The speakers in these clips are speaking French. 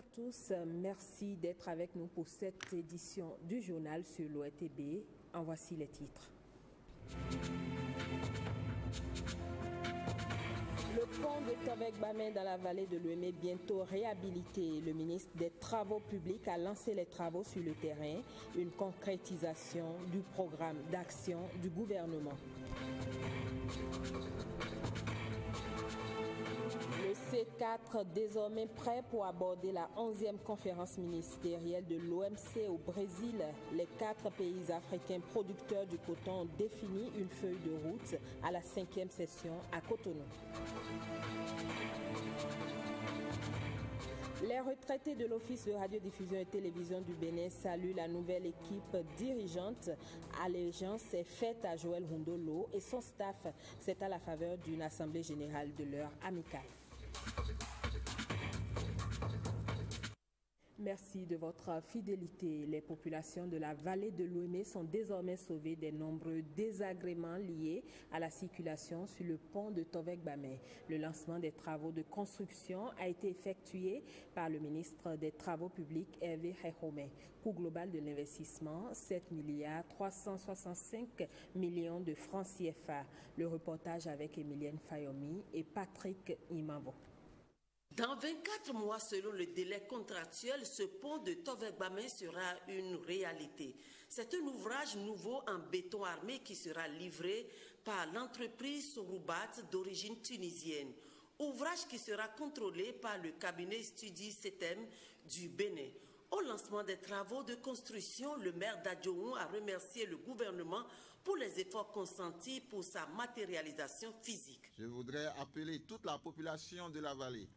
à tous, merci d'être avec nous pour cette édition du journal sur l'ORTB. En voici les titres. Le pont de Tovek-Bamé dans la vallée de l'Ouémé bientôt réhabilité. Le ministre des Travaux publics a lancé les travaux sur le terrain, une concrétisation du programme d'action du gouvernement. Le C4 désormais prêt pour aborder la 11e conférence ministérielle de l'OMC au Brésil. Les 4 pays africains producteurs du coton ont défini une feuille de route à la 5e session à Cotonou. Les retraités de l'Office de radiodiffusion et télévision du Bénin saluent la nouvelle équipe dirigeante. Allégeance est faite à Joël Rundolo et son staff. C'est à la faveur d'une assemblée générale de l'heure amicale. Merci de votre fidélité. Les populations de la vallée de l'Ouémé sont désormais sauvées des nombreux désagréments liés à la circulation sur le pont de Tovek-Bamé. Le lancement des travaux de construction a été effectué par le ministre des Travaux publics, Hervé Khomé. Coût global de l'investissement, 7 365 millions de francs CFA. Le reportage avec Emilienne Fayomi et Patrick Imavo. Dans 24 mois, selon le délai contractuel, ce pont de Tovek-Bamé sera une réalité. C'est un ouvrage nouveau en béton armé qui sera livré par l'entreprise Soroubat d'origine tunisienne. Ouvrage qui sera contrôlé par le cabinet Studi CETEM du Bénin. Au lancement des travaux de construction, le maire d'Adjoun a remercié le gouvernement pour les efforts consentis pour sa matérialisation physique. Je voudrais appeler toute la population de la vallée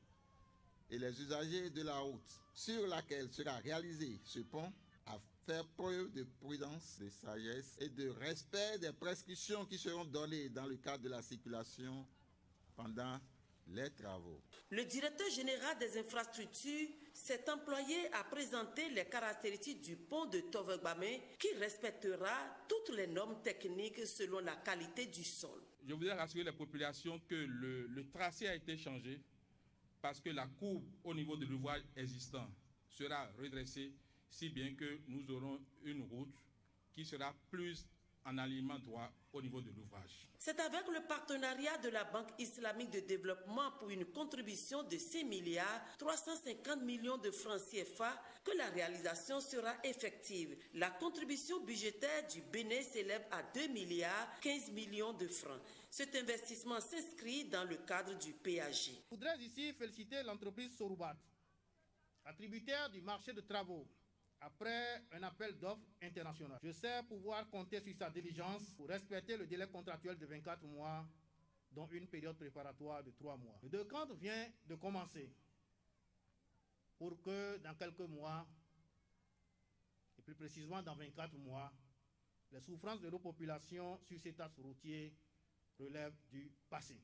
et les usagers de la route sur laquelle sera réalisé ce pont à faire preuve de prudence, de sagesse et de respect des prescriptions qui seront données dans le cadre de la circulation pendant les travaux. Le directeur général des infrastructures s'est employé à présenter les caractéristiques du pont de Tovek-Bamé qui respectera toutes les normes techniques selon la qualité du sol. Je voudrais rassurer les populations que le tracé a été changé parce que la courbe au niveau de l'ouvrage existant sera redressée, si bien que nous aurons une route qui sera plus en alignement droit au niveau de l'ouvrage. C'est avec le partenariat de la Banque islamique de développement pour une contribution de 6 350 millions de francs CFA que la réalisation sera effective. La contribution budgétaire du Bénin s'élève à 2 millions de francs. Cet investissement s'inscrit dans le cadre du PAG. Je voudrais ici féliciter l'entreprise Soroubat, attributaire du marché de travaux, après un appel d'offres international. Je sais pouvoir compter sur sa diligence pour respecter le délai contractuel de 24 mois, dont une période préparatoire de 3 mois. Le décompte vient de commencer pour que dans quelques mois, et plus précisément dans 24 mois, les souffrances de nos populations sur cet axe routier relèvent du passé.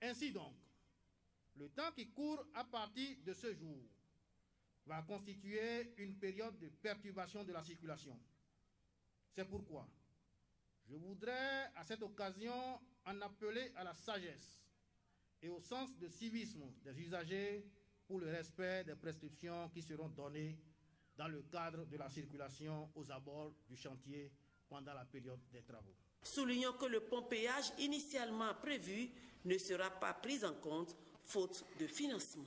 Ainsi donc, le temps qui court à partir de ce jour va constituer une période de perturbation de la circulation. C'est pourquoi je voudrais à cette occasion en appeler à la sagesse et au sens de civisme des usagers pour le respect des prescriptions qui seront données dans le cadre de la circulation aux abords du chantier pendant la période des travaux. Soulignons que le pont péage initialement prévu ne sera pas pris en compte faute de financement.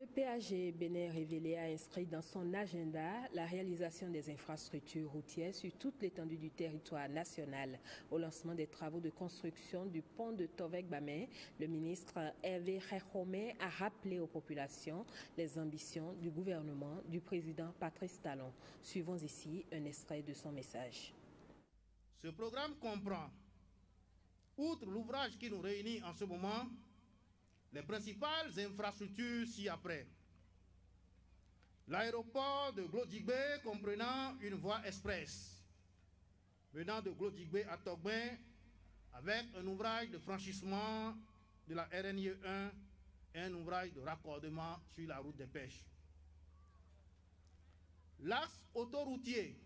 Le PAG Bénin Révélé a inscrit dans son agenda la réalisation des infrastructures routières sur toute l'étendue du territoire national. Au lancement des travaux de construction du pont de Tovek-Bamé, le ministre Hervé Khomé a rappelé aux populations les ambitions du gouvernement du président Patrice Talon. Suivons ici un extrait de son message. Ce programme comprend, outre l'ouvrage qui nous réunit en ce moment, les principales infrastructures ci-après. L'aéroport de Glodjigbe comprenant une voie express venant de Glodjigbe à Togben avec un ouvrage de franchissement de la RNIE 1 et un ouvrage de raccordement sur la route des pêches. L'axe autoroutier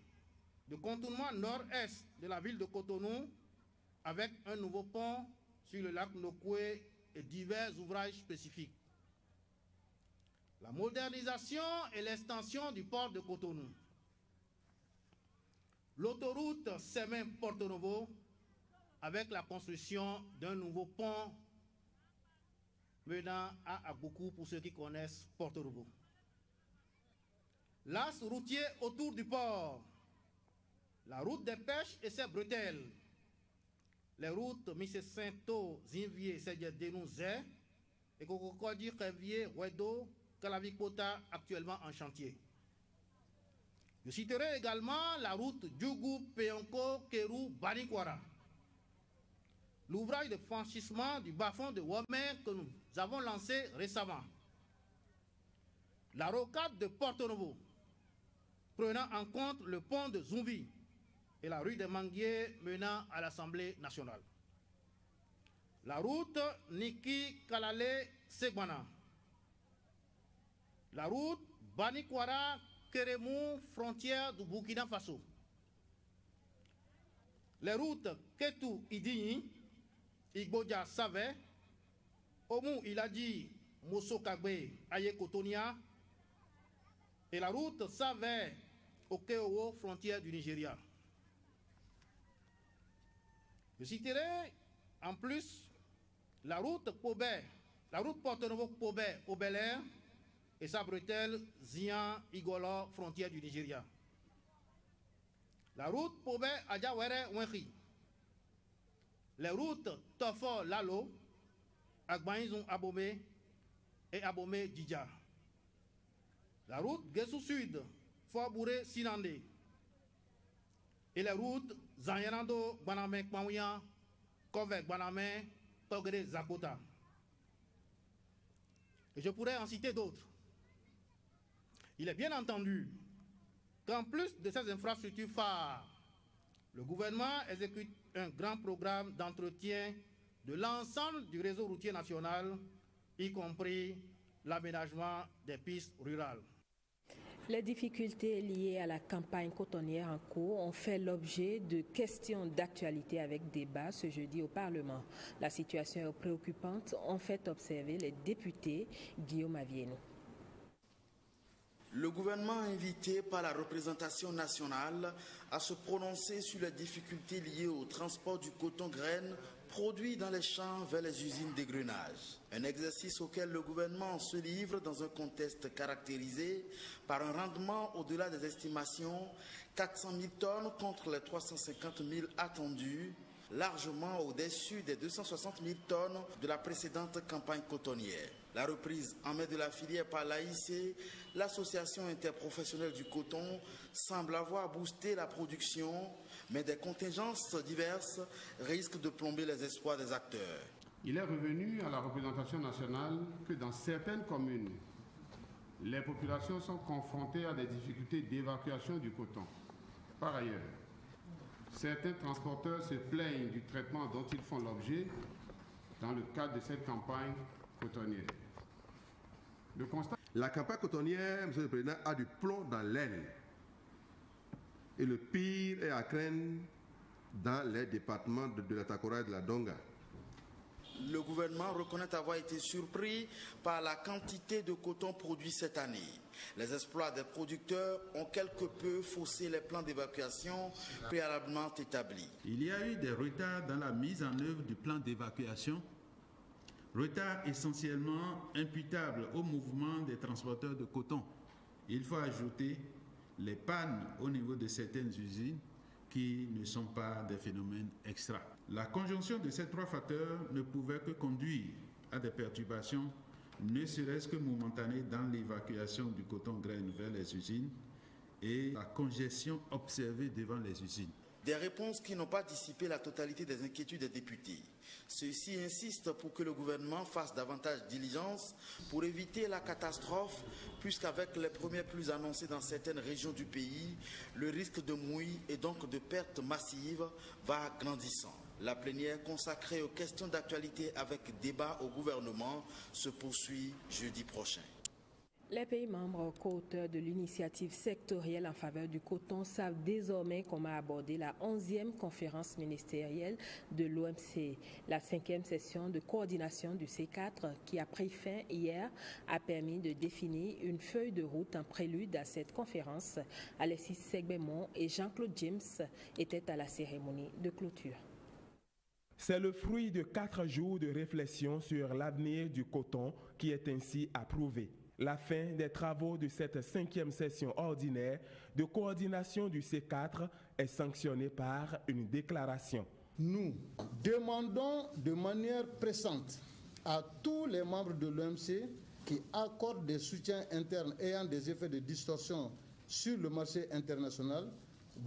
de contournement nord-est de la ville de Cotonou avec un nouveau pont sur le lac Nokoué et divers ouvrages spécifiques. la modernisation et l'extension du port de Cotonou, l'autoroute Semen-Porto Novo avec la construction d'un nouveau pont menant à Agbokou pour ceux qui connaissent Porto Novo. L'axe routier autour du port, la route des pêches et ses bretelles, les routes Misesinto, Zinvier, Sedjedenou-Zé et Kokokodi, Revier, Wedo, Kalavikota actuellement en chantier. Je citerai également la route Djougou, Peonko, Kerou, Banikwara. L'ouvrage de franchissement du bas-fond de Womé que nous avons lancé récemment. La rocade de Porto Novo, prenant en compte le pont de Zumbi et la rue des Manguiers menant à l'Assemblée nationale. La route Niki-Kalale-Segbana. La route Banikwara-Keremou, frontière du Burkina Faso. Les routes Ketou-Idigny, Igbodia-Savé, Omu-Iladi, Mosso-Kagbe, Aye-Kotonia, et la route Savé-Okeowo, frontière du Nigeria. Je citerai en plus la route Pobé, la route Porto Novo-Pobé au Bel-Air et sa bretelle Zian-Igolo, frontière du Nigeria. La route Pobé-Adjawere-Wenri. Les routes Tofo-Lalo, Agbaïzon-Abomé et Abomé-Didja. La route Guessou-Sud, Fort-Bouré-Sinandé. Et les routes Zanyerando-Banamé-Kmawia, Kovek-Banamé, Togre-Zakota. Et je pourrais en citer d'autres. Il est bien entendu qu'en plus de ces infrastructures phares, le gouvernement exécute un grand programme d'entretien de l'ensemble du réseau routier national, y compris l'aménagement des pistes rurales. Les difficultés liées à la campagne cotonnière en cours ont fait l'objet de questions d'actualité avec débat ce jeudi au Parlement. La situation est préoccupante, ont fait observer les députés Guillaume Avienou. Le gouvernement invité par la représentation nationale à se prononcer sur les difficultés liées au transport du coton-graine produit dans les champs vers les usines d'égrenage. Un exercice auquel le gouvernement se livre dans un contexte caractérisé par un rendement au-delà des estimations, 400 000 tonnes contre les 350 000 attendus, largement au-dessus des 260 000 tonnes de la précédente campagne cotonnière. La reprise en main de la filière par l'AIC, l'association interprofessionnelle du coton, semble avoir boosté la production, mais des contingences diverses risquent de plomber les espoirs des acteurs. Il est revenu à la représentation nationale que dans certaines communes, les populations sont confrontées à des difficultés d'évacuation du coton. Par ailleurs, certains transporteurs se plaignent du traitement dont ils font l'objet dans le cadre de cette campagne cotonnière. La campagne cotonnière, M. le Président, a du plomb dans l'aile. Et le pire est à craindre dans les départements de la Takora et de la Donga. Le gouvernement reconnaît avoir été surpris par la quantité de coton produit cette année. Les exploits des producteurs ont quelque peu faussé les plans d'évacuation préalablement établis. Il y a eu des retards dans la mise en œuvre du plan d'évacuation, retards essentiellement imputables au mouvement des transporteurs de coton. Il faut ajouter les pannes au niveau de certaines usines qui ne sont pas des phénomènes extra. La conjonction de ces trois facteurs ne pouvait que conduire à des perturbations, ne serait-ce que momentanées, dans l'évacuation du coton-graine vers les usines et la congestion observée devant les usines. Des réponses qui n'ont pas dissipé la totalité des inquiétudes des députés. Ceux-ci insistent pour que le gouvernement fasse davantage diligence pour éviter la catastrophe, puisqu'avec les premières pluies annoncées dans certaines régions du pays, le risque de mouille et donc de pertes massives va grandissant. La plénière consacrée aux questions d'actualité avec débat au gouvernement se poursuit jeudi prochain. Les pays membres co-auteurs de l'initiative sectorielle en faveur du coton savent désormais comment aborder la 11e conférence ministérielle de l'OMC. La 5e session de coordination du C4 qui a pris fin hier a permis de définir une feuille de route en prélude à cette conférence. Alexis Segbemon et Jean-Claude James étaient à la cérémonie de clôture. C'est le fruit de 4 jours de réflexion sur l'avenir du coton qui est ainsi approuvé. La fin des travaux de cette 5e session ordinaire de coordination du C4 est sanctionnée par une déclaration. Nous demandons de manière pressante à tous les membres de l'OMC qui accordent des soutiens internes ayant des effets de distorsion sur le marché international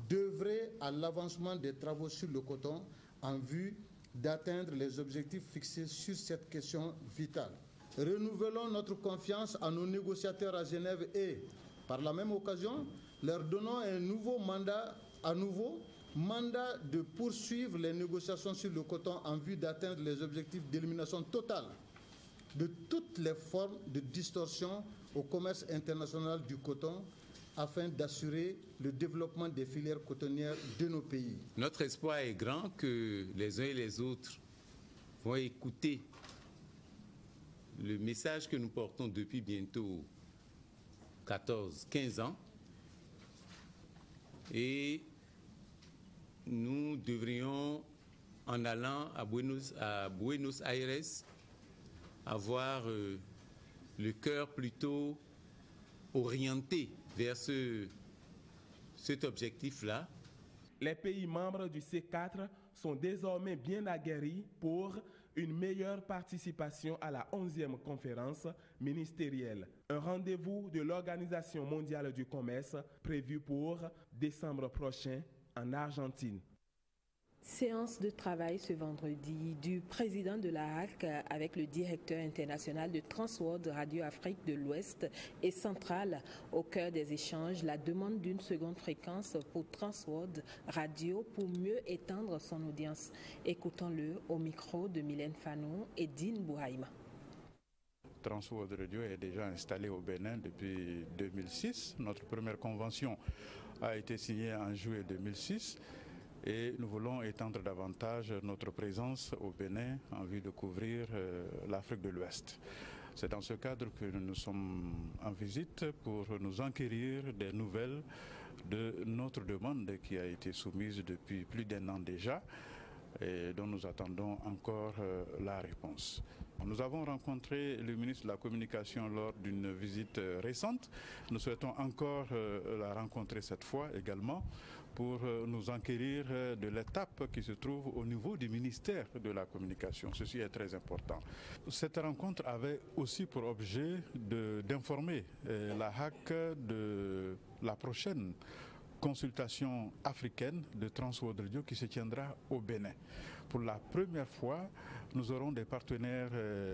d'œuvrer à l'avancement des travaux sur le coton en vue d'atteindre les objectifs fixés sur cette question vitale. Renouvelons notre confiance à nos négociateurs à Genève et, par la même occasion, leur donnons un nouveau mandat de poursuivre les négociations sur le coton en vue d'atteindre les objectifs d'élimination totale de toutes les formes de distorsion au commerce international du coton afin d'assurer le développement des filières cotonnières de nos pays. Notre espoir est grand que les uns et les autres vont écouter le message que nous portons depuis bientôt 14-15 ans et nous devrions, en allant à Buenos Aires, avoir le cœur plutôt orienté vers cet objectif-là. Les pays membres du C4 sont désormais bien aguerris pour une meilleure participation à la 11e conférence ministérielle. Un rendez-vous de l'Organisation mondiale du commerce prévu pour décembre prochain en Argentine. Séance de travail ce vendredi du président de la HAC avec le directeur international de Transworld Radio Afrique de l'Ouest et Centrale. Au cœur des échanges, la demande d'une seconde fréquence pour Transworld Radio pour mieux étendre son audience. Écoutons-le au micro de Mylène Fanou et Dean Bouhaïma. Transworld Radio est déjà installé au Bénin depuis 2006. Notre première convention a été signée en juillet 2006. Et nous voulons étendre davantage notre présence au Bénin en vue de couvrir l'Afrique de l'Ouest. C'est dans ce cadre que nous sommes en visite pour nous enquérir des nouvelles de notre demande qui a été soumise depuis plus d'1 an déjà et dont nous attendons encore la réponse. Nous avons rencontré le ministre de la Communication lors d'une visite récente. Nous souhaitons encore la rencontrer cette fois également pour nous enquérir de l'étape qui se trouve au niveau du ministère de la Communication. Ceci est très important. Cette rencontre avait aussi pour objet d'informer la HAC de la prochaine consultation africaine de Transworld Radio qui se tiendra au Bénin. Pour la première fois, nous aurons des partenaires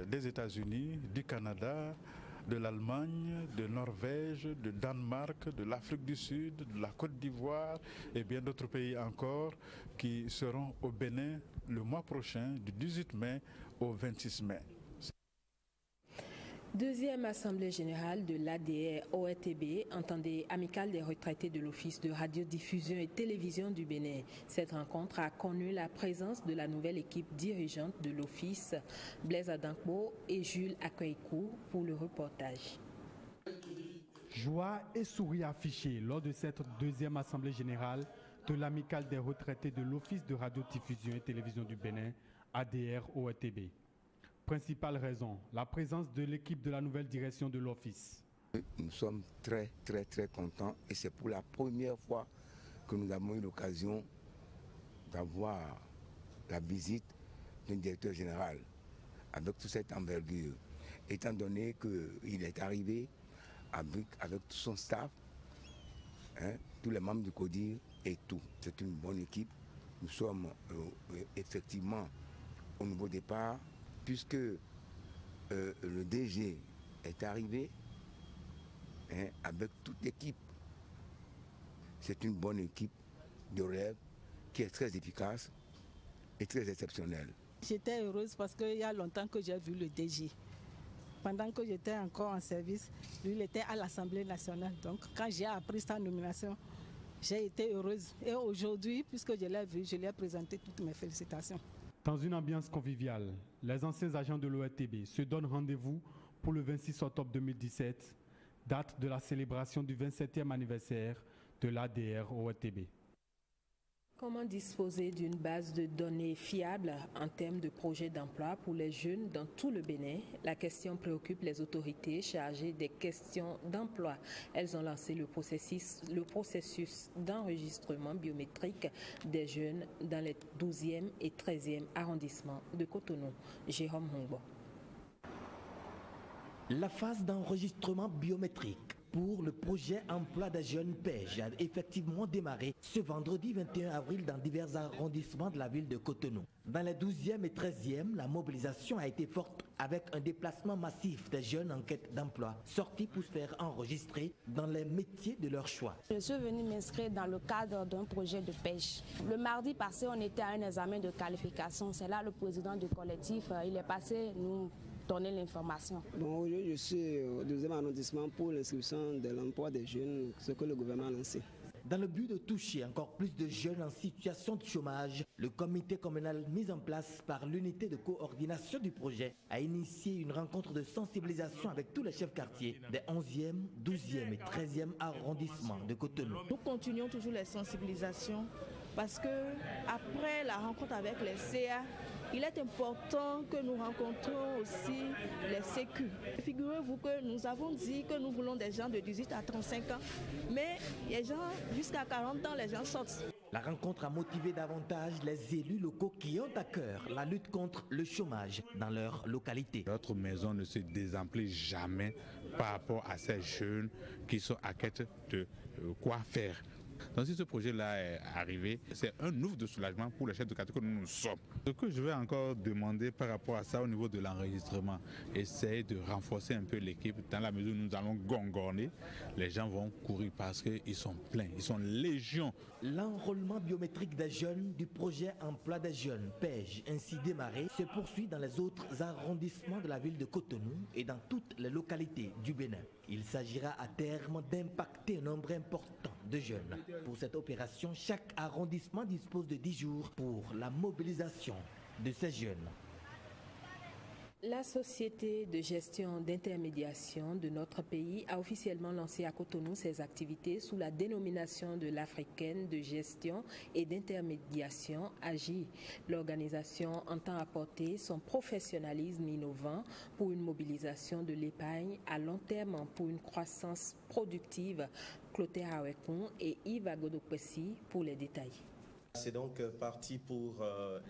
des États-Unis, du Canada, de l'Allemagne, de Norvège, de Danemark, de l'Afrique du Sud, de la Côte d'Ivoire et bien d'autres pays encore qui seront au Bénin le mois prochain, du 18 mai au 26 mai. Deuxième assemblée générale de l'ADR-ORTB, entendez amicale des retraités de l'Office de radiodiffusion et télévision du Bénin. Cette rencontre a connu la présence de la nouvelle équipe dirigeante de l'Office, Blaise Adankbo et Jules Akoikou pour le reportage. Joie et sourire affichés lors de cette deuxième assemblée générale de l'amicale des retraités de l'Office de radiodiffusion et télévision du Bénin, ADR-ORTB. Principale raison, la présence de l'équipe de la nouvelle direction de l'Office. Nous sommes très contents et c'est pour la première fois que nous avons eu l'occasion d'avoir la visite d'un directeur général avec toute cette envergure, étant donné qu'il est arrivé avec tout son staff, tous les membres du CODIR et tout. C'est une bonne équipe. Nous sommes effectivement au nouveau départ, puisque le DG est arrivé avec toute l'équipe. C'est une bonne équipe de relève qui est très efficace et très exceptionnelle. J'étais heureuse parce qu'il y a longtemps que j'ai vu le DG. Pendant que j'étais encore en service, lui, il était à l'Assemblée nationale. Donc, quand j'ai appris sa nomination, j'ai été heureuse. Et aujourd'hui, puisque je l'ai vu, je lui ai présenté toutes mes félicitations. Dans une ambiance conviviale, les anciens agents de l'ORTB se donnent rendez-vous pour le 26 octobre 2017, date de la célébration du 27e anniversaire de l'ADR ORTB. Comment disposer d'une base de données fiable en termes de projets d'emploi pour les jeunes dans tout le Bénin? La question préoccupe les autorités chargées des questions d'emploi. Elles ont lancé le processus d'enregistrement biométrique des jeunes dans les 12e et 13e arrondissements de Cotonou. Jérôme Hongbo. La phase d'enregistrement biométrique pour le projet emploi des jeunes PEJ a effectivement démarré ce vendredi 21 avril dans divers arrondissements de la ville de Cotonou. Dans les 12e et 13e, la mobilisation a été forte avec un déplacement massif des jeunes en quête d'emploi sortis pour se faire enregistrer dans les métiers de leur choix. Je suis venue m'inscrire dans le cadre d'un projet de pêche. Le mardi passé, on était à un examen de qualification. C'est là le président du collectif, il est passé nous donner l'information. Bon, aujourd'hui, je suis au 12e arrondissement pour l'inscription de l'emploi des jeunes, ce que le gouvernement a lancé. Dans le but de toucher encore plus de jeunes en situation de chômage, le comité communal mis en place par l'unité de coordination du projet a initié une rencontre de sensibilisation avec tous les chefs quartiers des 11e, 12e et 13e arrondissements de Cotonou. Nous continuons toujours les sensibilisations parce que après la rencontre avec les CA, il est important que nous rencontrons aussi les sécu. Figurez-vous que nous avons dit que nous voulons des gens de 18 à 35 ans, mais les gens jusqu'à 40 ans, les gens sortent. La rencontre a motivé davantage les élus locaux qui ont à cœur la lutte contre le chômage dans leur localité. Notre maison ne se désemplit jamais par rapport à ces jeunes qui sont à quête de quoi faire. Donc si ce projet-là est arrivé, c'est un ouf de soulagement pour les chefs de quartier que nous sommes. Ce que je vais encore demander par rapport à ça au niveau de l'enregistrement, essayer de renforcer un peu l'équipe dans la mesure où nous allons gongonner. Les gens vont courir parce qu'ils sont pleins, ils sont légions. L'enrôlement biométrique des jeunes du projet emploi des jeunes PEJ ainsi démarré se poursuit dans les autres arrondissements de la ville de Cotonou et dans toutes les localités du Bénin. Il s'agira à terme d'impacter un nombre important de jeunes. Pour cette opération, chaque arrondissement dispose de 10 jours pour la mobilisation de ces jeunes. La société de gestion d'intermédiation de notre pays a officiellement lancé à Cotonou ses activités sous la dénomination de l'Africaine de gestion et d'intermédiation AGI. L'organisation entend apporter son professionnalisme innovant pour une mobilisation de l'épargne à long terme pour une croissance productive. Clotaire Awekon et Yves Agodopessi pour les détails. C'est donc parti pour...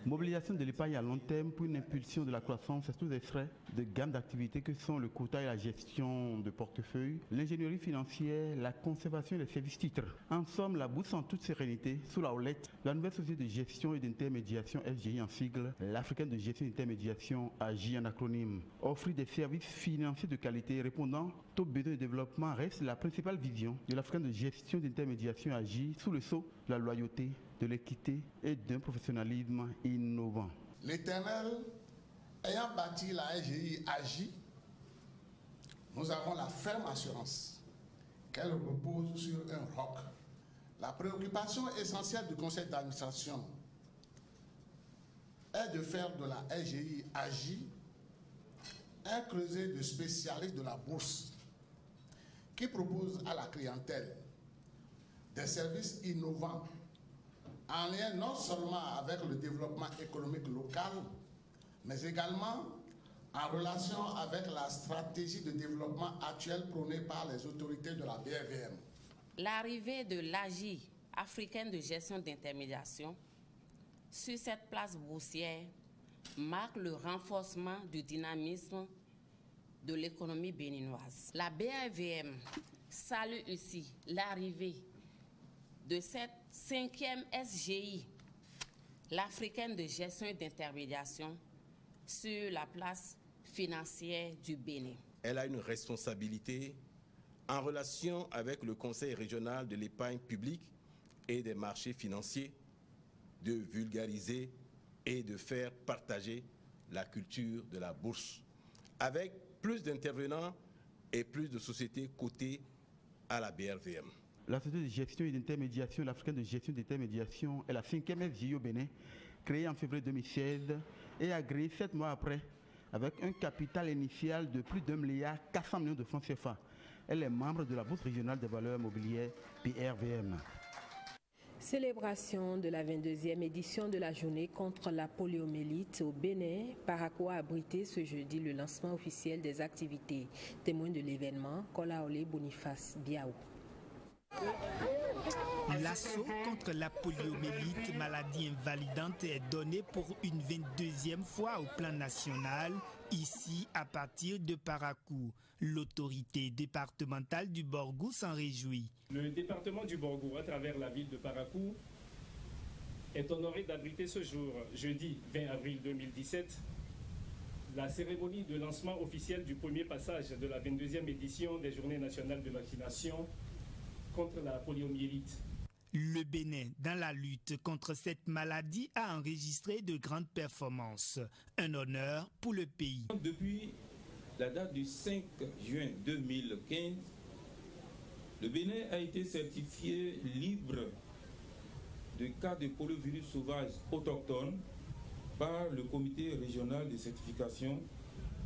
Mobilisation de l'épargne à long terme pour une impulsion de la croissance sous les frais de gamme d'activités que sont le quota et la gestion de portefeuille, l'ingénierie financière, la conservation et les services titres. En somme, la bourse en toute sérénité, sous la houlette, la nouvelle société de gestion et d'intermédiation FGI en sigle, l'Africaine de gestion et d'intermédiation AGI en acronyme, offre des services financiers de qualité répondant aux besoins de développement reste la principale vision de l'Africaine de gestion et d'intermédiation AGI sous le sceau de la loyauté, de l'équité et d'un professionnalisme innovant. L'Éternel ayant bâti la FGI AGI, nous avons la ferme assurance qu'elle repose sur un roc. La préoccupation essentielle du conseil d'administration est de faire de la FGI AGI un creuset de spécialistes de la bourse qui propose à la clientèle des services innovants en lien non seulement avec le développement économique local, mais également en relation avec la stratégie de développement actuelle prônée par les autorités de la BRVM. L'arrivée de l'AGI, Africaine de gestion d'intermédiation, sur cette place boursière marque le renforcement du dynamisme de l'économie béninoise. La BRVM salue ici l'arrivée de cette 5e SGI, l'Africaine de gestion et d'intermédiation, sur la place financière du Bénin. Elle a une responsabilité en relation avec le Conseil régional de l'épargne publique et des marchés financiers de vulgariser et de faire partager la culture de la bourse avec plus d'intervenants et plus de sociétés cotées à la BRVM. La société de gestion et d'intermédiation, l'Africaine de gestion et d'intermédiation, est la 5e FGI au Bénin, créée en février 2016 et agréée 7 mois après, avec un capital initial de plus d'1,4 milliard de francs CFA. Elle est membre de la Bourse régionale des valeurs mobilières, BRVM. Célébration de la 22e édition de la journée contre la poliomyélite au Bénin. Parakou a abrité ce jeudi le lancement officiel des activités. Témoin de l'événement, Kolaole Boniface Biao. L'assaut contre la poliomyélite, maladie invalidante, est donné pour une 22e fois au plan national, ici à partir de Parakou. L'autorité départementale du Borgou s'en réjouit. Le département du Borgou, à travers la ville de Parakou, est honoré d'abriter ce jour, jeudi 20 avril 2017, la cérémonie de lancement officiel du premier passage de la 22e édition des Journées nationales de vaccination contre la poliomyélite. Le Bénin, dans la lutte contre cette maladie, a enregistré de grandes performances. Un honneur pour le pays. Depuis la date du 5 juin 2015, le Bénin a été certifié libre de cas de poliovirus sauvage autochtone par le comité régional de certification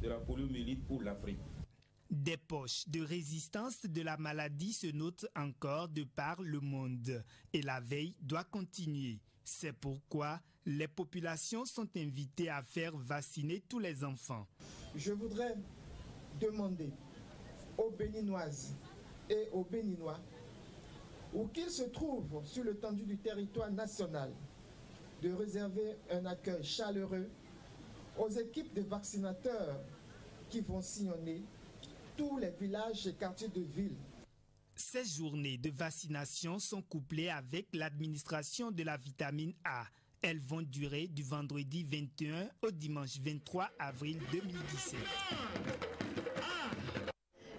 de la poliomyélite pour l'Afrique. Des poches de résistance de la maladie se notent encore de par le monde et la veille doit continuer. C'est pourquoi les populations sont invitées à faire vacciner tous les enfants. Je voudrais demander aux Béninoises et aux Béninois, où qu'ils se trouvent sur l'étendue du territoire national, de réserver un accueil chaleureux aux équipes de vaccinateurs qui vont sillonner tous les villages et quartiers de ville. Ces journées de vaccination sont couplées avec l'administration de la vitamine A. Elles vont durer du vendredi 21 au dimanche 23 avril 2017.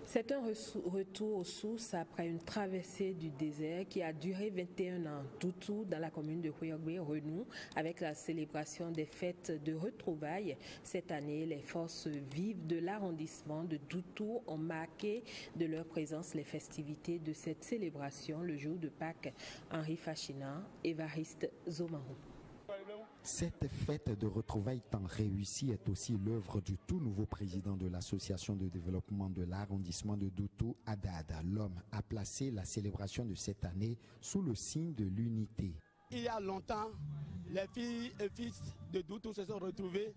C'est un retour aux sources après une traversée du désert qui a duré 21 ans. Doutou, dans la commune de Houéogbe, renoue avec la célébration des fêtes de retrouvailles. Cette année, les forces vives de l'arrondissement de Doutou ont marqué de leur présence les festivités de cette célébration le jour de Pâques. Henri Fachina, Évariste Zomarou. Cette fête de retrouvailles tant réussie est aussi l'œuvre du tout nouveau président de l'association de développement de l'arrondissement de Doutou, Haddad. L'homme a placé la célébration de cette année sous le signe de l'unité. Il y a longtemps, les filles et fils de Doutou se sont retrouvés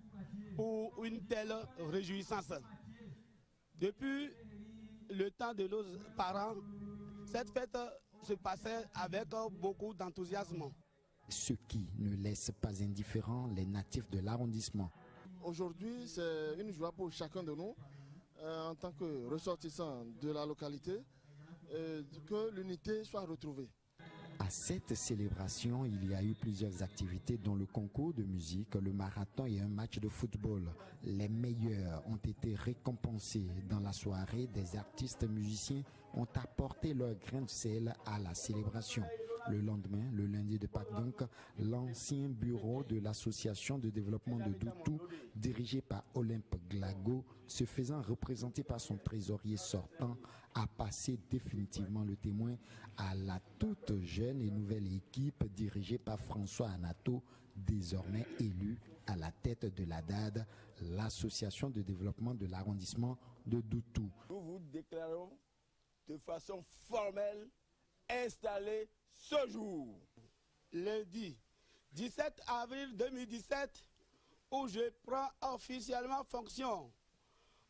pour une telle réjouissance. Depuis le temps de nos parents, cette fête se passait avec beaucoup d'enthousiasme. Ce qui ne laisse pas indifférents les natifs de l'arrondissement. Aujourd'hui, c'est une joie pour chacun de nous, en tant que ressortissants de la localité, que l'unité soit retrouvée. À cette célébration, il y a eu plusieurs activités dont le concours de musique, le marathon et un match de football. Les meilleurs ont été récompensés. Dans la soirée, des artistes musiciens ont apporté leur grain de sel à la célébration. Le lendemain, le lundi de Pâques donc, l'ancien bureau de l'association de développement de Doutou, dirigé par Olympe Glago, se faisant représenter par son trésorier sortant, a passé définitivement le témoin à la toute jeune et nouvelle équipe dirigée par François Anato, désormais élu à la tête de l'ADAD, l'association de développement de l'arrondissement de Doutou. Nous vous déclarons de façon formelle installé ce jour, lundi 17 avril 2017, où je prends officiellement fonction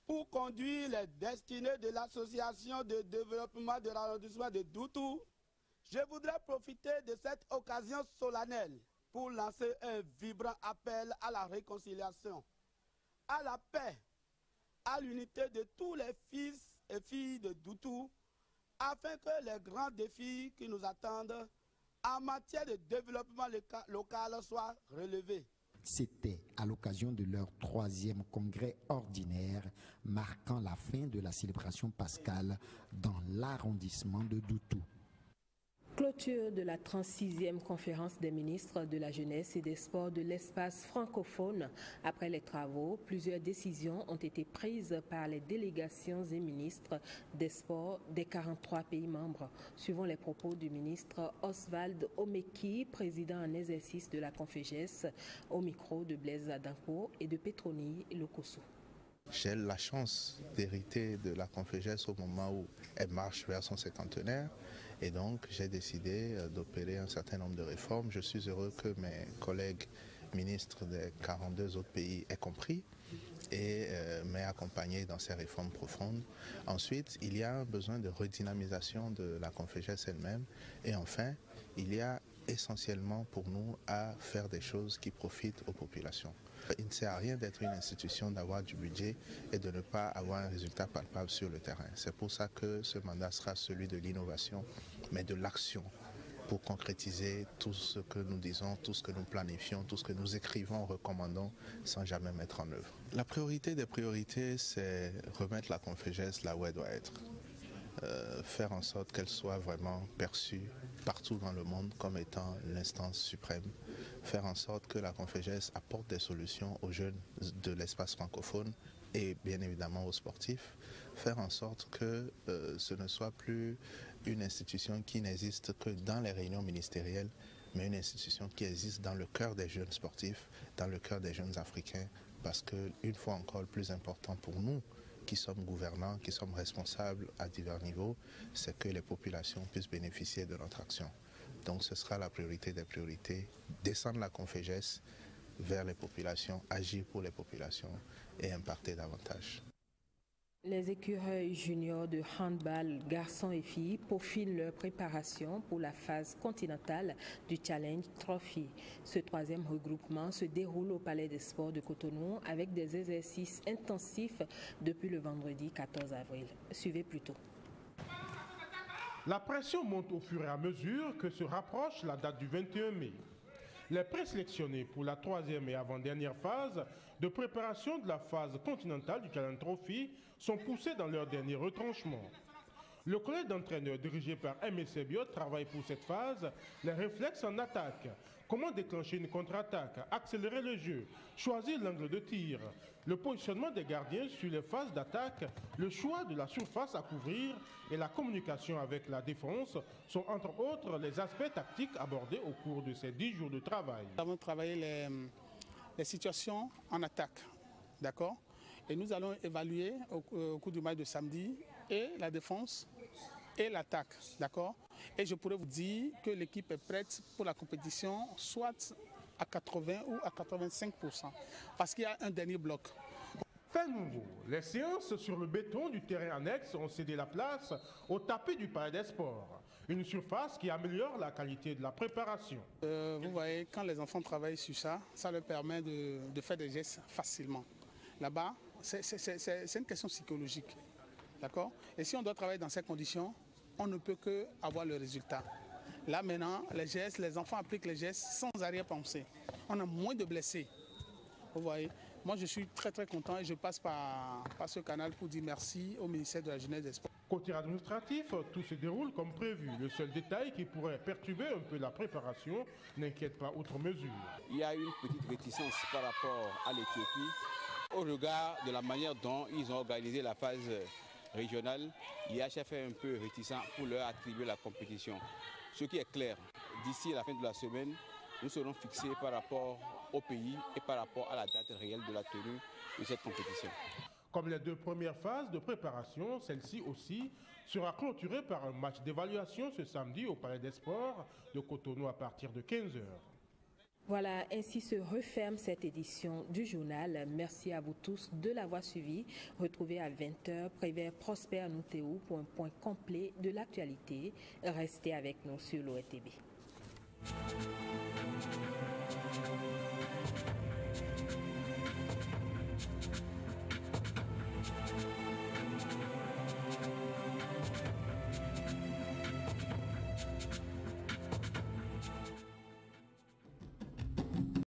pour conduire les destinées de l'association de développement de l'arrondissement de Doutou. Je voudrais profiter de cette occasion solennelle pour lancer un vibrant appel à la réconciliation, à la paix, à l'unité de tous les fils et filles de Doutou, afin que les grands défis qui nous attendent en matière de développement local soient relevés. C'était à l'occasion de leur 3e congrès ordinaire, marquant la fin de la célébration pascale dans l'arrondissement de Doutou. Clôture de la 36e conférence des ministres de la jeunesse et des sports de l'espace francophone. Après les travaux, plusieurs décisions ont été prises par les délégations et ministres des sports des 43 pays membres. Suivant les propos du ministre Oswald Omeki, président en exercice de la Confégès, au micro de Blaise Adanko et de Petroni Lokosso. J'ai la chance d'hériter de la Confégès au moment où elle marche vers son cinquantenaire. Et donc, j'ai décidé d'opérer un certain nombre de réformes. Je suis heureux que mes collègues ministres des 42 autres pays aient compris et m'aient accompagné dans ces réformes profondes. Ensuite, il y a un besoin de redynamisation de la Confégès elle-même. Et enfin, il y a essentiellement pour nous à faire des choses qui profitent aux populations. Il ne sert à rien d'être une institution, d'avoir du budget et de ne pas avoir un résultat palpable sur le terrain. C'est pour ça que ce mandat sera celui de l'innovation, mais de l'action, pour concrétiser tout ce que nous disons, tout ce que nous planifions, tout ce que nous écrivons, recommandons, sans jamais mettre en œuvre. La priorité des priorités, c'est remettre la Confégès là où elle doit être. Faire en sorte qu'elle soit vraiment perçue partout dans le monde comme étant l'instance suprême. Faire en sorte que la Confégès apporte des solutions aux jeunes de l'espace francophone et bien évidemment aux sportifs. Faire en sorte que ce ne soit plus une institution qui n'existe que dans les réunions ministérielles, mais une institution qui existe dans le cœur des jeunes sportifs, dans le cœur des jeunes africains, parce que, une fois encore, le plus important pour nous, qui sommes gouvernants, qui sommes responsables à divers niveaux, c'est que les populations puissent bénéficier de notre action. Donc ce sera la priorité des priorités, descendre la Confégès vers les populations, agir pour les populations et impacter davantage. Les écureuils juniors de handball garçons et filles peaufinent leur préparation pour la phase continentale du Challenge Trophy. Ce troisième regroupement se déroule au Palais des Sports de Cotonou avec des exercices intensifs depuis le vendredi 14 avril. Suivez plutôt. La pression monte au fur et à mesure que se rapproche la date du 21 mai. Les présélectionnés pour la troisième et avant-dernière phase de préparation de la phase continentale du Challenge Trophy sont poussés dans leur dernier retranchement. Le collège d'entraîneurs dirigé par M.S. Biot travaille pour cette phase les réflexes en attaque. Comment déclencher une contre-attaque, accélérer le jeu, choisir l'angle de tir, le positionnement des gardiens sur les phases d'attaque, le choix de la surface à couvrir et la communication avec la défense sont entre autres les aspects tactiques abordés au cours de ces 10 jours de travail. Nous avons travaillé les situations en attaque, d'accord? Et nous allons évaluer au cours du match de samedi et la défense et l'attaque, d'accord? Et je pourrais vous dire que l'équipe est prête pour la compétition, soit à 80 ou à 85%, parce qu'il y a un dernier bloc. Fait nouveau, les séances sur le béton du terrain annexe ont cédé la place au tapis du Palais des Sports, une surface qui améliore la qualité de la préparation. Vous voyez, quand les enfants travaillent sur ça, ça leur permet de faire des gestes facilement. Là-bas, c'est une question psychologique, d'accord? Et si on doit travailler dans ces conditions, on ne peut que avoir le résultat. Là maintenant, les gestes, les enfants appliquent les gestes sans arrière-pensée. On a moins de blessés. Vous voyez, moi je suis très content et je passe par ce canal pour dire merci au ministère de la Jeunesse et des Sports. Côté administratif, tout se déroule comme prévu. Le seul détail qui pourrait perturber un peu la préparation n'inquiète pas outre mesure. Il y a une petite réticence par rapport à l'Éthiopie au regard de la manière dont ils ont organisé la phase régionale. L'IHF est un peu réticent pour leur attribuer la compétition. Ce qui est clair, d'ici la fin de la semaine, nous serons fixés par rapport au pays et par rapport à la date réelle de la tenue de cette compétition. Comme les 2 premières phases de préparation, celle-ci aussi sera clôturée par un match d'évaluation ce samedi au Palais des Sports de Cotonou à partir de 15h. Voilà, ainsi se referme cette édition du journal. Merci à vous tous de l'avoir suivi. Retrouvez à 20h Prévert Prosper Noutéo pour un point complet de l'actualité. Restez avec nous sur l'ORTB.